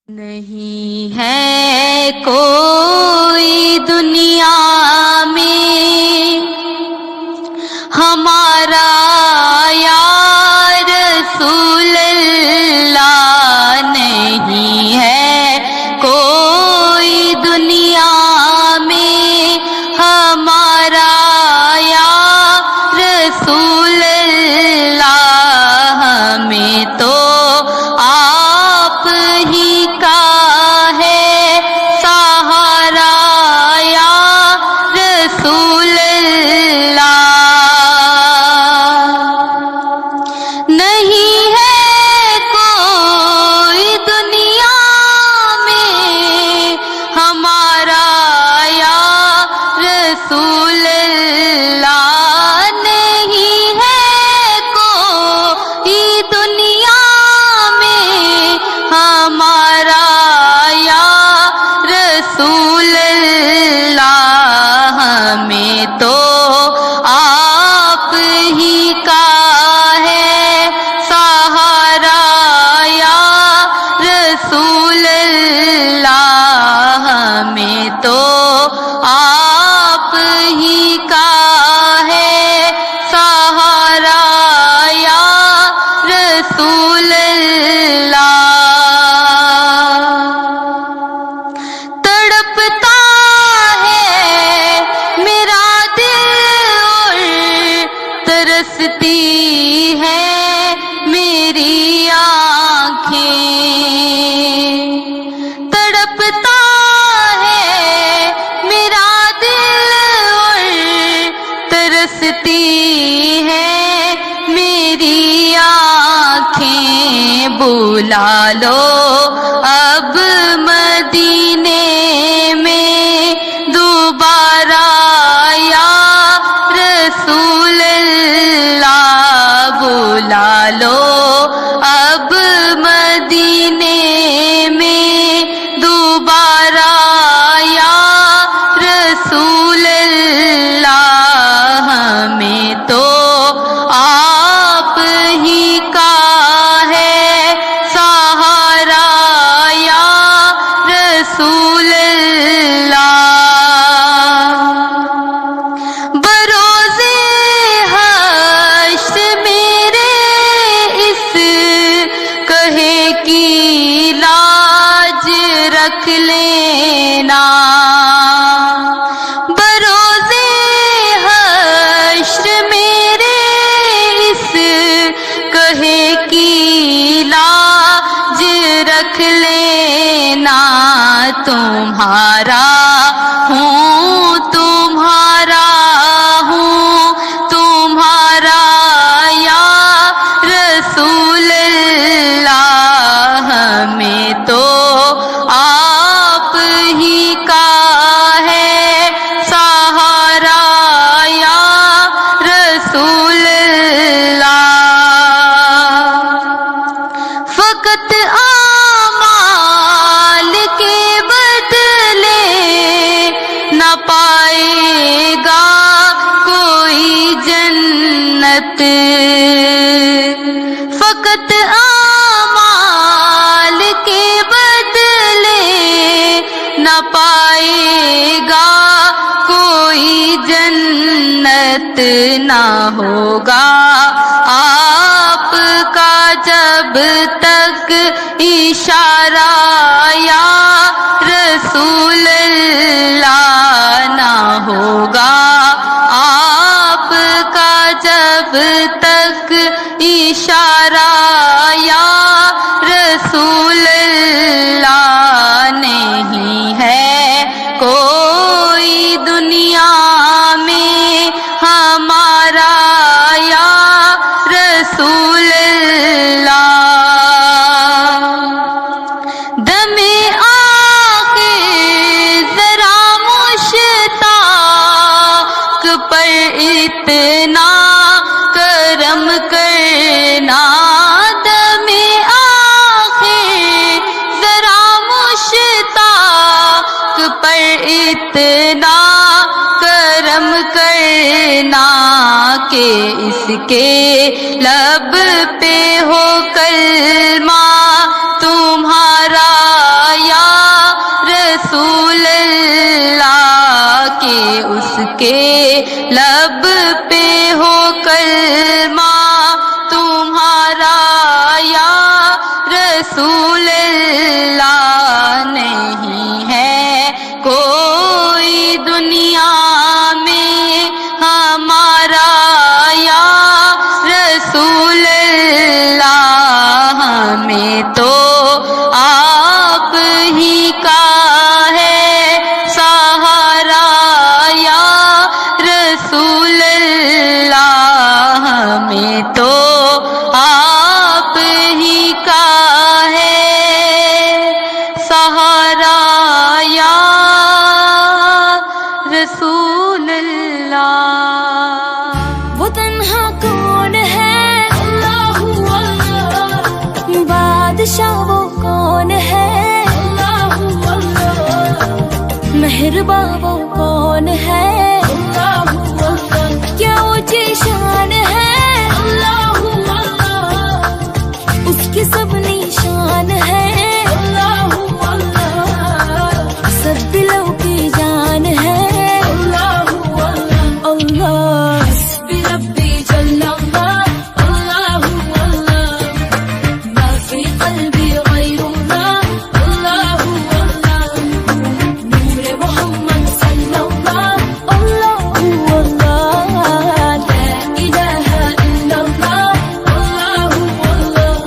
نہیں ہے کوئی دنیا میں ہمارا یا رسول اللہ، نہیں ہے کوئی دنیا میں ہمارا یا رسول اللہ، ہمیں تو آپ ہی کا ہے سہارا یا رسول اللہ۔ نہیں ہے کوئی دنیا میں ہمارا یا رسول اللہ، نہیں ہے کوئی دنیا میں ہمارا یا رسول اللہ، ہمیں تو آپ ہی کا ہے سہارا یا رسول اللہ، ہمیں تو آپ ہی کا ہے سہارا یا رسول اللہ۔ تڑپتا ہے میرا دل اور ترستی ہے میری آنکھیں، تڑپتا ہے میرا دل اور ترستی ہے میری آنکھیں، بلا لو اب مدینے میں دوبارہ یا رسول اللہ، بلا لو اب مدینے میں دوبارہ یا رسول اللہ، ہمیں تو آپ ہی کا ہے سہارا یا رسول اللہ۔ بروزے حشر میرے اس کہے کی لاج رکھ لینا، بروزے حشر میرے اس کہے کی لاج رکھ لینا، تمہارا ہوں تمہارا ہوں تمہارا یا رسول اللہ، ہمیں تو آپ ہی کا ہے سہارا یا رسول اللہ۔ فقط اعمال کے بدلے نہ پائے گا کوئی جنت، فقط اعمال کے بدلے نہ پائے گا کوئی جنت، نہ ہوگا آپ کا جب تک اشارہ یا رسول اللہ، نہ ہوگا آپ کا جب تک اشارہ یا رسول اللہ، نہیں ہے کوئی دنیا میں ہمارا یا رسول اللہ۔ دم آخر ذرا مشتاق پر اتنا کرم کرنا، دم آخر ذرا مشتاق پر اتنا کرم کرنا کہ اس کے لب پہ ہو کلمہ تمہارا کے لب پہ ہو کلمہ تمہارا یا رسول اللہ، نہیں ہے کوئی دنیا میں ہمارا یا رسول اللہ، ہمیں تو آپ ہی کا ہے سہارا یا رسول اللہ، ہمیں تو آپ ہی کا ہے سہارا یا رسول اللہ۔ وہ تنہا کون ہے؟ اللہ اللہ۔ بادشاہ وہ کون ہے؟ اللہ اللہ۔ مہرباں وہ کون ہے؟ اللہ اللہ۔ کیا اونچی شان ہے؟ اللہ اللہ۔ اس کی سب نشان ہے؟ اللہ اللہ۔ سب دلوں کی جان ہے؟ اللہ اللہ۔ اللہ حسبی ربی جل اللہ، اللہ اللہ۔ ما فی قلبی غیر اللہ، اللہ اللہ۔ نور محمد صلی اللہ، اللہ اللہ۔ لا الہ الا اللہ، اللہ اللہ۔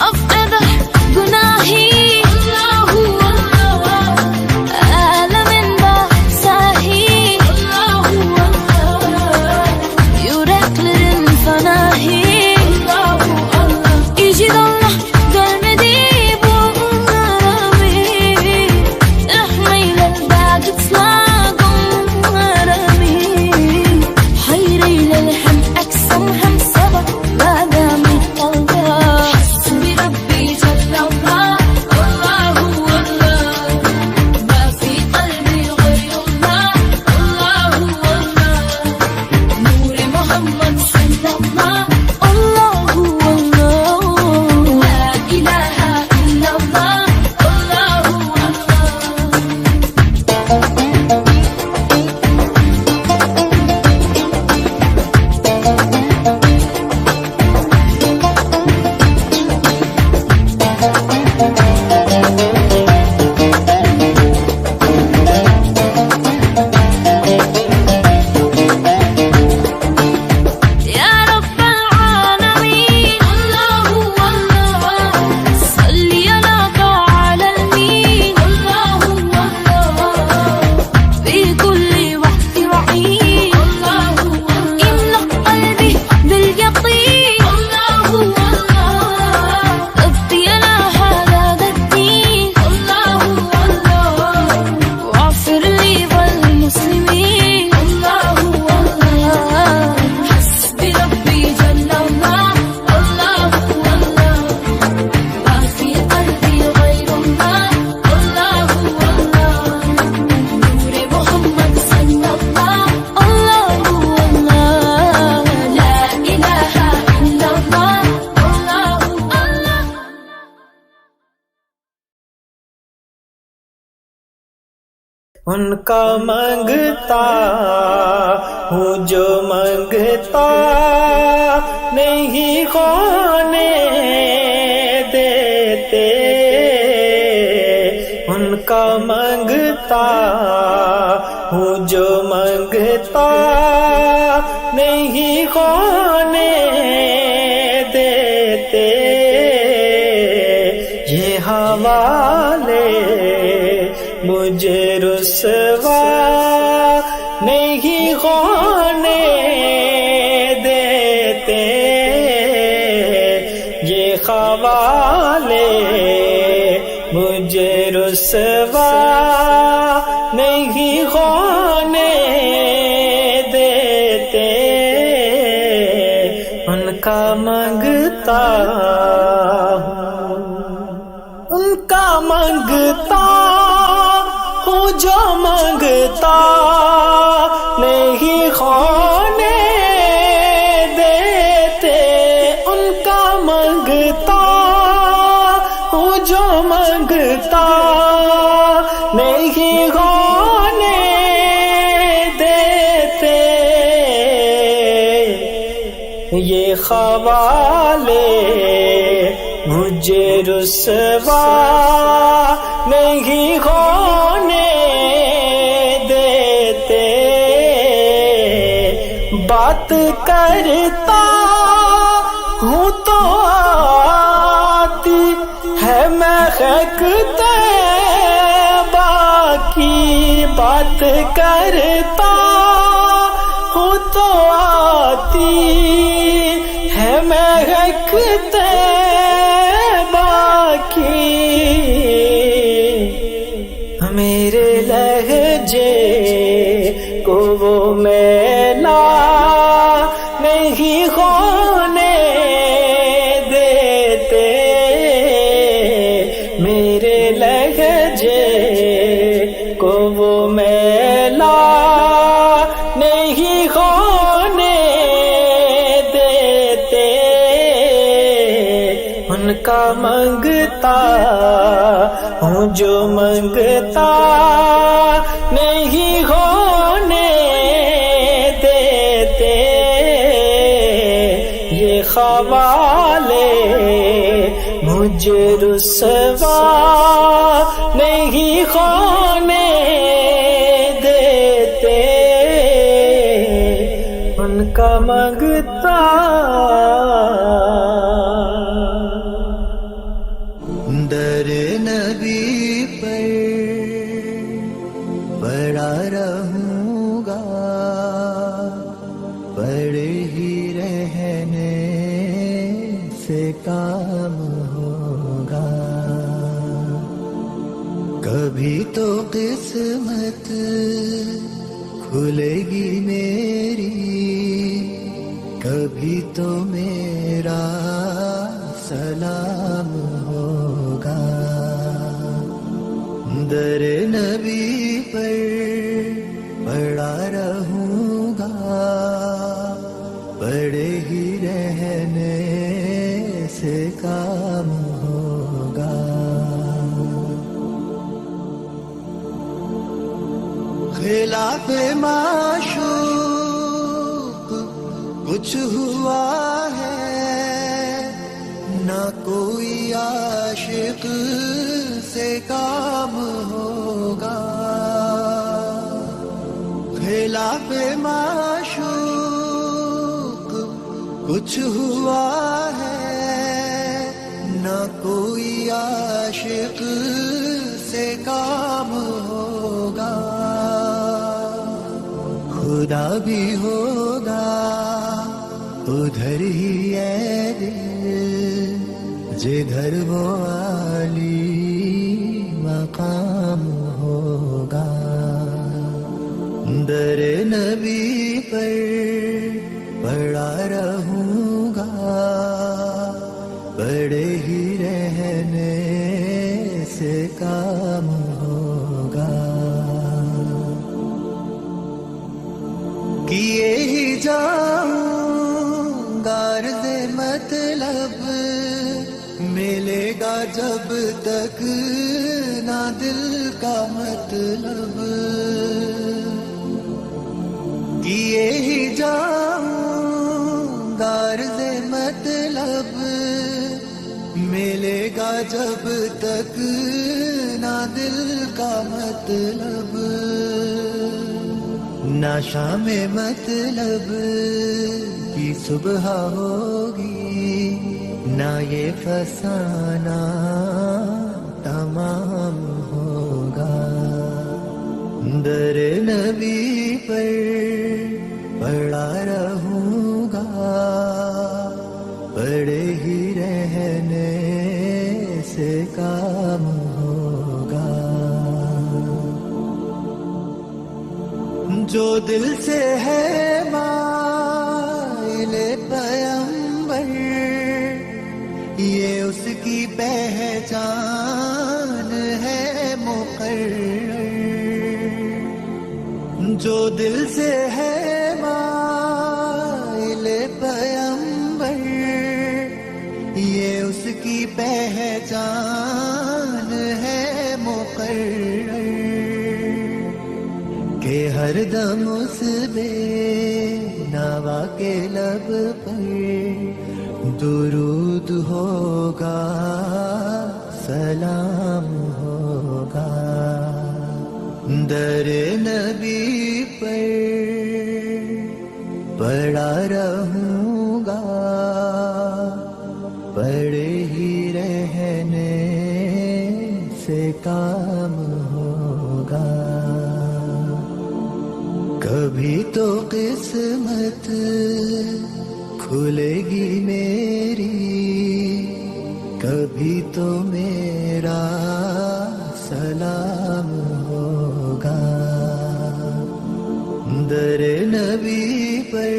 افقد گناہی، اللہ اللہ۔ عالم باساہی، اللہ اللہ۔ yüreklerin fanahi، اللہ اللہ۔ İcid Allah görmedi bunları mi? Rahmeyle dağıtma bunları mi? Hayreyle hem aksam hem sabah ladami Allah. Hasbi Rabbi Cellallah, Allahu Allah. Ma fi qalbi gayrullah, Allahu Allah. Nur Muhammad sallallahu, Allahu Allah. La ilahe illallah, Allahu Allah. يا رب العالمين، الله الله۔ صل على العالمين، الله الله۔ في كل وقت وحين، الله الله۔ املأ قلبي باليقين، الله الله۔ ربي على هذا الدين، الله الله۔ واغفر لي والمسلمين، الله الله۔ حسبي ربي جل الله، الله الله۔ ما في قلبي غير الله، الله الله۔ نور محمد صلى الله، الله الله۔ لا إله إلا الله، الله الله۔ ان کا مانگتا ہوں جو مانگتا نہیں ہونے دیتے، ان کا مانگتا ہوں جو مانگتا نہیں ہونے دیتے، یہ حوالے مجھے رسوا نہیں ہونے دیتے، یہ حوالے مجھے رسوا نہیں ہونے دیتے، ان کا مانگتا ہوں، ان منگتا ہوں جو منگتا نہیں ہونے دیتے، ان کا منگتا ہوں جو منگتا نہیں ہونے دیتے، یہ خوالے مجھے رسوا نہیں ہونے دیتے، بات کرتا ہوں تو آتی ہے مہک طیبہ کی، بات کرتا ہوں تو آتی ہے مہک طیبہ کی، میرے لہجے کو وہ میلا نہیں ہونے دیتے، میرے لہجے کو وہ میلا نہیں ہونے دیتے، ان کا منگتا ہوں جو منگتا نہیں ہونے دیتے، یہ خوالے مجھے رسوا نہیں ہونے دیتے، ان کا منگتا در نبی پر پڑا رہوں گا، پڑے ہی رہنے سے کام ہوگا، کبھی تو قسمت کھلے گی میری، کبھی تو میرا سلام ہوگا، در نبی پر پڑا رہوں گا، پڑے ہی رہنے سے کام ہوگا، خلاف معشوق کچھ ہوا ہے، نہ کوئی عاشق سے کام ہوگا، خلاف معشوق کچھ ہوا ہے، نہ کوئی عاشق سے کام ہوگا، خدا بھی ہوگا ادھر ہی ہے دل جدھر وہ عالی مقام ہوگا، در نبی پر پڑا رہوں گا، پڑے ہی رہنے سے کام ہوگا، کیے ہی جاؤں گا عرض مطلب، ملے گا جب تک نہ دل کا مطلب، کیے ہی جاؤں گا عرض مطلب، ملے گا جب تک نہ دل کا مطلب، نہ شام مطلب کی صبح ہوگی، نہ یہ فسانہ تمام ہوگا، در نبی پر پڑا رہوں گا، پڑے ہی رہنے سے کام ہوگا، جو دل سے ہے مائل پیمبر، یہ اس کی پہچان جو دل سے ہے مائل پیمبر یہ اس کی پہچان ہے مقرر کہ ہر دم اس بے نوا کے لب پر درود ہوگا سلام ہوگا در نبی پر پڑا رہوں گا پڑے ہی رہنے سے کام ہوگا کبھی تو قسمت کھلے گی میری کبھی تو میرا سلام ہوگا در نبی پر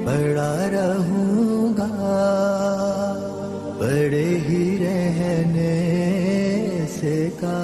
پڑا رہوں گا پڑے ہی رہنے سے کا